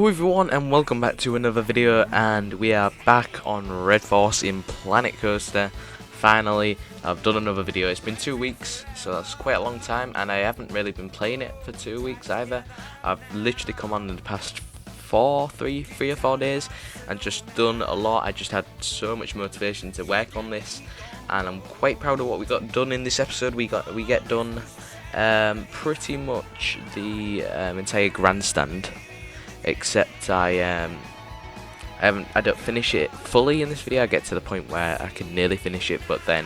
Hello everyone and welcome back to another video, and we are back on Red Force in Planet Coaster. Finally, I've done another video. It's been 2 weeks, so that's quite a long time, and I haven't really been playing it for 2 weeks either. I've literally come on in the past three or 4 days and just done a lot. I just had so much motivation to work on this, and I'm quite proud of what we got done in this episode. We get done pretty much the entire grandstand, except I don't finish it fully in this video. I get to the point where I can nearly finish it, but then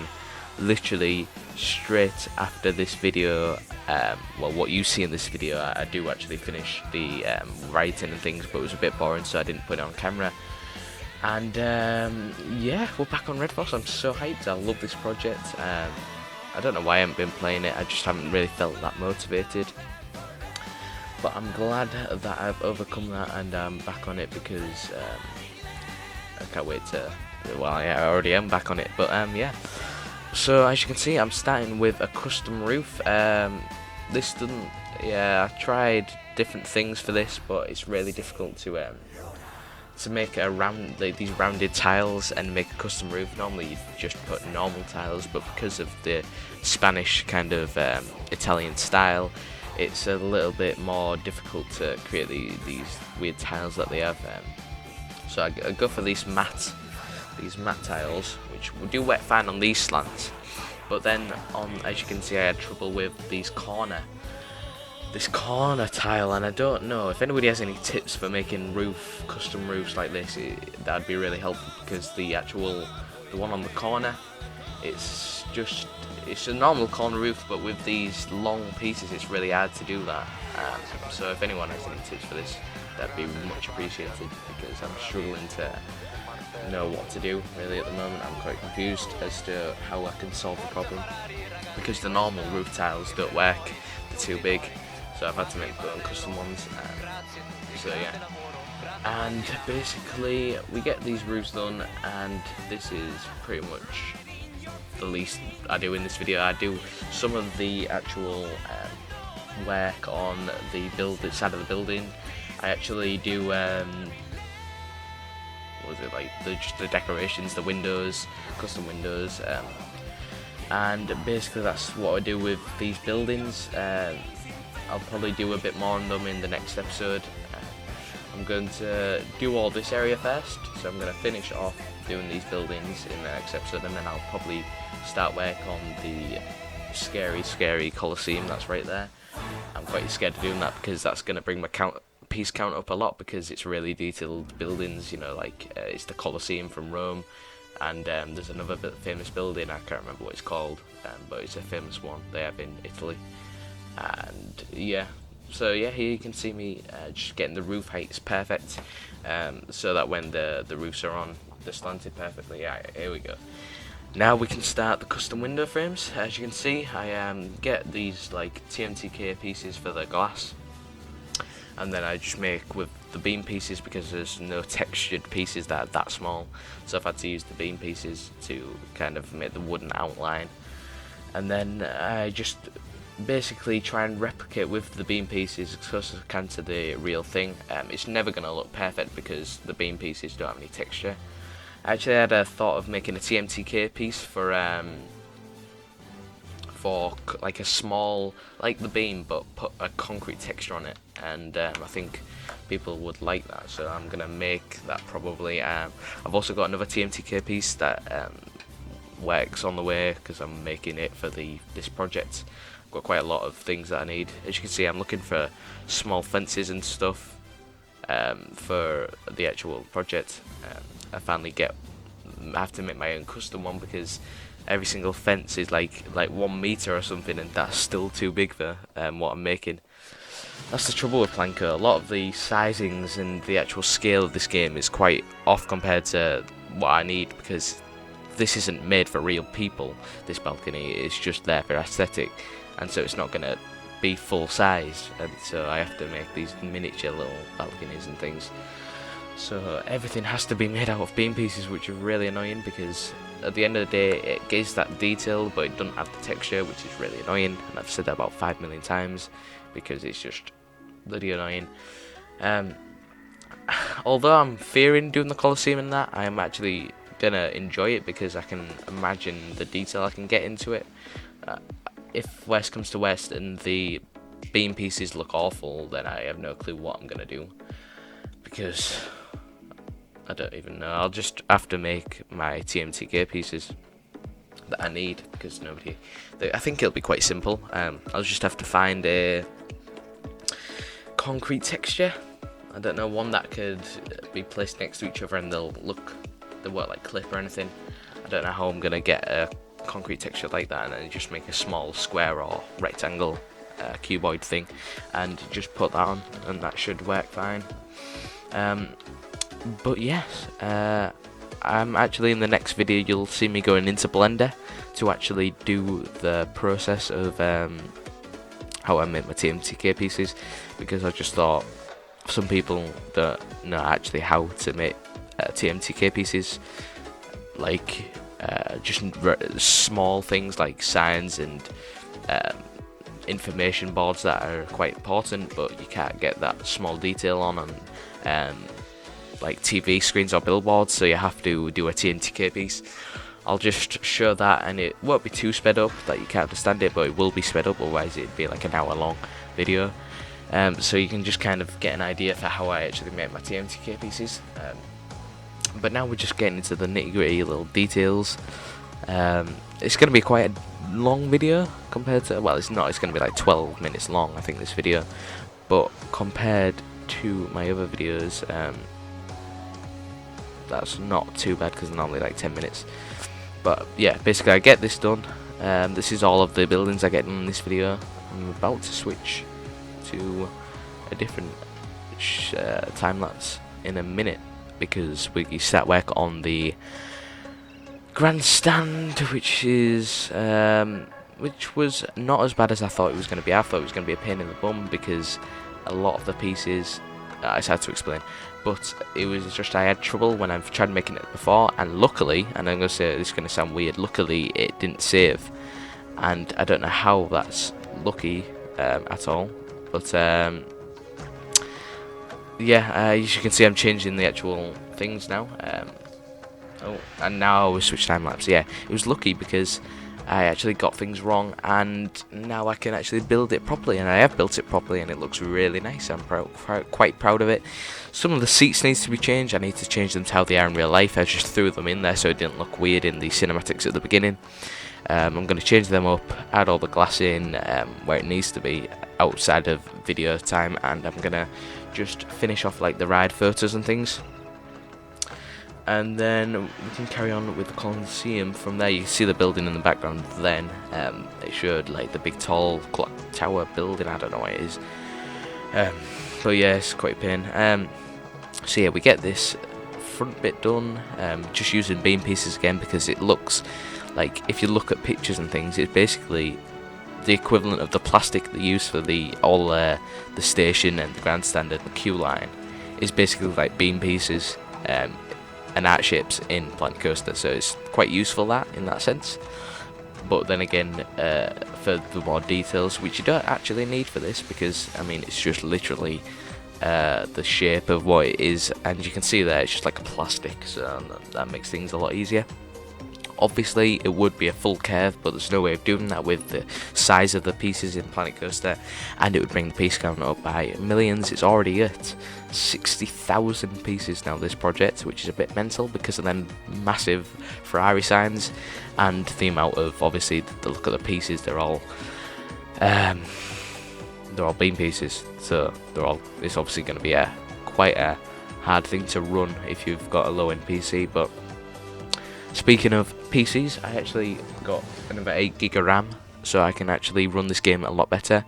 literally straight after this video, well, what you see in this video, I do actually finish the writing and things, but it was a bit boring, so I didn't put it on camera. And yeah, we're back on Red Force. I'm so hyped. I love this project. I don't know why I haven't been playing it. I just haven't really felt that motivated. But I'm glad that I've overcome that and I'm back on it, because I can't wait to, well, yeah, I already am back on it, but yeah. So as you can see, I'm starting with a custom roof. This doesn't, yeah, I tried different things for this, but it's really difficult to make a these rounded tiles and make a custom roof. Normally you just put normal tiles, but because of the Spanish kind of Italian style, it's a little bit more difficult to create these weird tiles that they have. So I go for these matte tiles, which will do wet fine on these slants. But then, as you can see, I had trouble with this corner tile, and I don't know if anybody has any tips for making custom roofs like this. That'd be really helpful, because the one on the corner, it's a normal corner roof, but with these long pieces it's really hard to do that. So if anyone has any tips for this, that'd be much appreciated, because I'm struggling to know what to do really at the moment. I'm quite confused as to how I can solve the problem, because the normal roof tiles don't work, they're too big, so I've had to make custom ones. So yeah, and basically we get these roofs done, and this is pretty much the least I do in this video. I do some of the actual work on the side of the building. I actually do what was it, like just the decorations, the windows, custom windows, and basically that's what I do with these buildings. I'll probably do a bit more on them in the next episode. I'm going to do all this area first, so I'm going to finish off doing these buildings in the next episode, and then I'll probably start work on the scary Colosseum that's right there. I'm quite scared of doing that, because that's going to bring my piece count up a lot, because it's really detailed buildings, you know, like it's the Colosseum from Rome, and there's another famous building, I can't remember what it's called, but it's a famous one they have in Italy. And yeah, so yeah, here you can see me just getting the roof heights perfect, so that when the roofs are on, they're slanted perfectly. Yeah, here we go. Now we can start the custom window frames. As you can see, I get these like TMTK pieces for the glass, and then I just make with the beam pieces, because there's no textured pieces that are that small, so I've had to use the beam pieces to kind of make the wooden outline. And then I just basically try and replicate with the beam pieces as close as I can to the real thing. It's never going to look perfect, because the beam pieces don't have any texture. I actually had a thought of making a TMTK piece for like a small, like the beam, but put a concrete texture on it, and I think people would like that, so I'm gonna make that probably. I've also got another TMTK piece that works on the way, because I'm making it for this project. I've got quite a lot of things that I need. As you can see, I'm looking for small fences and stuff for the actual project. I finally I have to make my own custom one, because every single fence is like 1 meter or something, and that's still too big for what I'm making. That's the trouble with Planko. A lot of the sizings and the actual scale of this game is quite off compared to what I need, because this isn't made for real people. This balcony is just there for aesthetic, and so it's not going to be full size, and so I have to make these miniature little balconies and things. So everything has to be made out of beam pieces, which is really annoying, because at the end of the day it gives that detail, but it doesn't have the texture, which is really annoying, and I've said that about 5 million times, because it's just bloody annoying. although I'm fearing doing the Colosseum and that, I am actually gonna enjoy it because I can imagine the detail I can get into it. If West comes to West and the beam pieces look awful, then I have no clue what I'm gonna do, because I don't even know. I'll just have to make my TMTK pieces that I need, because I think it'll be quite simple. I'll just have to find a concrete texture. I don't know, one that could be placed next to each other and they won't like clip or anything. I don't know how I'm gonna get a concrete texture like that, and then just make a small square or rectangle cuboid thing and just put that on, and that should work fine. But yes, I'm actually, in the next video you'll see me going into Blender to actually do the process of how I make my TMTK pieces, because I just thought some people don't know actually how to make TMTK pieces, like just small things like signs and information boards that are quite important, but you can't get that small detail on like TV screens or billboards, so you have to do a TMTK piece. I'll just show that, and it won't be too sped up that you can't understand it, but it will be sped up, otherwise it'd be like an hour long video. So you can just kind of get an idea for how I actually make my TMTK pieces. But now we're just getting into the nitty gritty little details. It's going to be quite a long video compared to, well, it's not, it's going to be like 12 minutes long, I think, this video. But compared to my other videos, that's not too bad, because they're normally like 10 minutes. But yeah, basically I get this done. This is all of the buildings I get in this video. I'm about to switch to a different time lapse in a minute, because we start work on the grandstand, which was not as bad as I thought it was going to be. I thought it was going to be a pain in the bum, because a lot of the pieces, it's hard to explain, but it was just I had trouble when I've tried making it before, and luckily, and I'm going to say this is going to sound weird, luckily it didn't save, and I don't know how that's lucky at all, but yeah, as you can see, I'm changing the actual things now. And now we switch time lapse. Yeah, it was lucky because I actually got things wrong, and now I can actually build it properly, and I have built it properly, and it looks really nice. I'm quite proud of it. Some of the seats needs to be changed. I need to change them to how they are in real life. I just threw them in there so it didn't look weird in the cinematics at the beginning. I'm going to change them up, add all the glass in where it needs to be outside of video time, and I'm going to just finish off like the ride photos and things. And then we can carry on with the Colosseum from there. You can see the building in the background then. It showed like the big tall clock tower building, I don't know what it is. But yeah, it's quite a pain. So yeah, we get this front bit done, just using beam pieces again, because it looks like, if you look at pictures and things, it's basically the equivalent of the plastic they use for the station and the grandstand and the queue line is basically like beam pieces. And art shapes in Planet Coaster, so it's quite useful that in that sense. But then again, for the more details, which you don't actually need for this, because I mean it's just literally the shape of what it is, and you can see there it's just like a plastic, so that makes things a lot easier. Obviously it would be a full curve, but there's no way of doing that with the size of the pieces in Planet Coaster, and it would bring the piece count up by millions. It's already at 60,000 pieces now, this project, which is a bit mental because of them massive Ferrari signs and the amount of, obviously, the look at the pieces, they're all beam pieces, so it's obviously going to be quite a hard thing to run if you've got a low-end PC. But speaking of PCs, I actually got another 8GB of RAM, so I can actually run this game a lot better,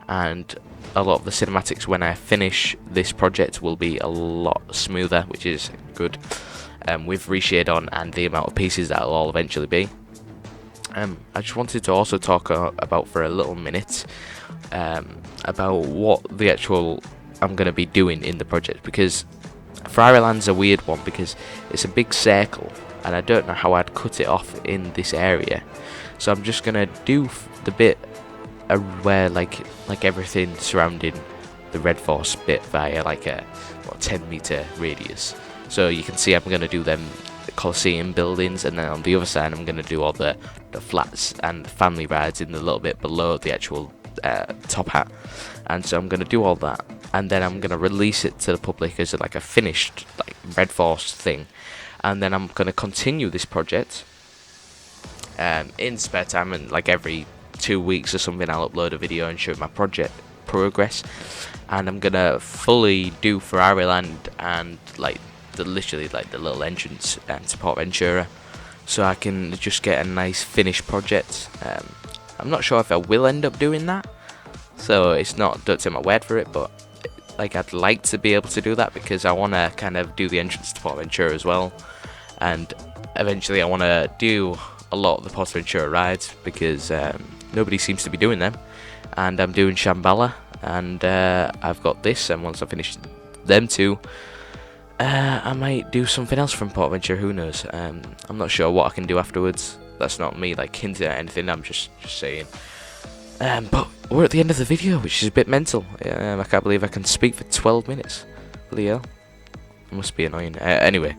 and a lot of the cinematics when I finish this project will be a lot smoother, which is good, with reshade on and the amount of pieces that will all eventually be. I just wanted to also talk about for a little minute about what the actual I'm going to be doing in the project, because Ferrari Land's a weird one because it's a big circle, and I don't know how I'd cut it off in this area, so I'm just gonna do the bit where like everything surrounding the Red Force bit via like a 10-meter radius. So you can see I'm going to do them Coliseum buildings, and then on the other side I'm going to do all the flats and family rides in the little bit below the actual top hat. And so I'm going to do all that, and then I'm going to release it to the public as like a finished like Red Force thing. And then I'm going to continue this project in spare time, and like every 2 weeks or something I'll upload a video and show my project progress. And I'm gonna fully do Ferrari Land and like literally like the little entrance to Port Ventura, so I can just get a nice finished project. I'm not sure if I will end up doing that, so it's not, don't take my word for it, but like I'd like to be able to do that because I want to kind of do the entrance to Port Ventura as well, and eventually I want to do a lot of the Port Ventura rides because nobody seems to be doing them. And I'm doing Shambhala, and I've got this, and once I finish them two, I might do something else from Port Ventura, who knows. I'm not sure what I can do afterwards. That's not me like hinting at anything, I'm just saying. But we're at the end of the video, which is a bit mental. I can't believe I can speak for 12 minutes. Bloody hell. It must be annoying. Anyway,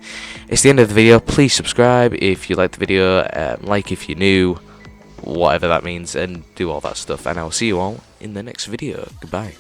it's the end of the video. Please subscribe if you liked the video, like if you're new, whatever that means, and do all that stuff. And I'll see you all in the next video. Goodbye.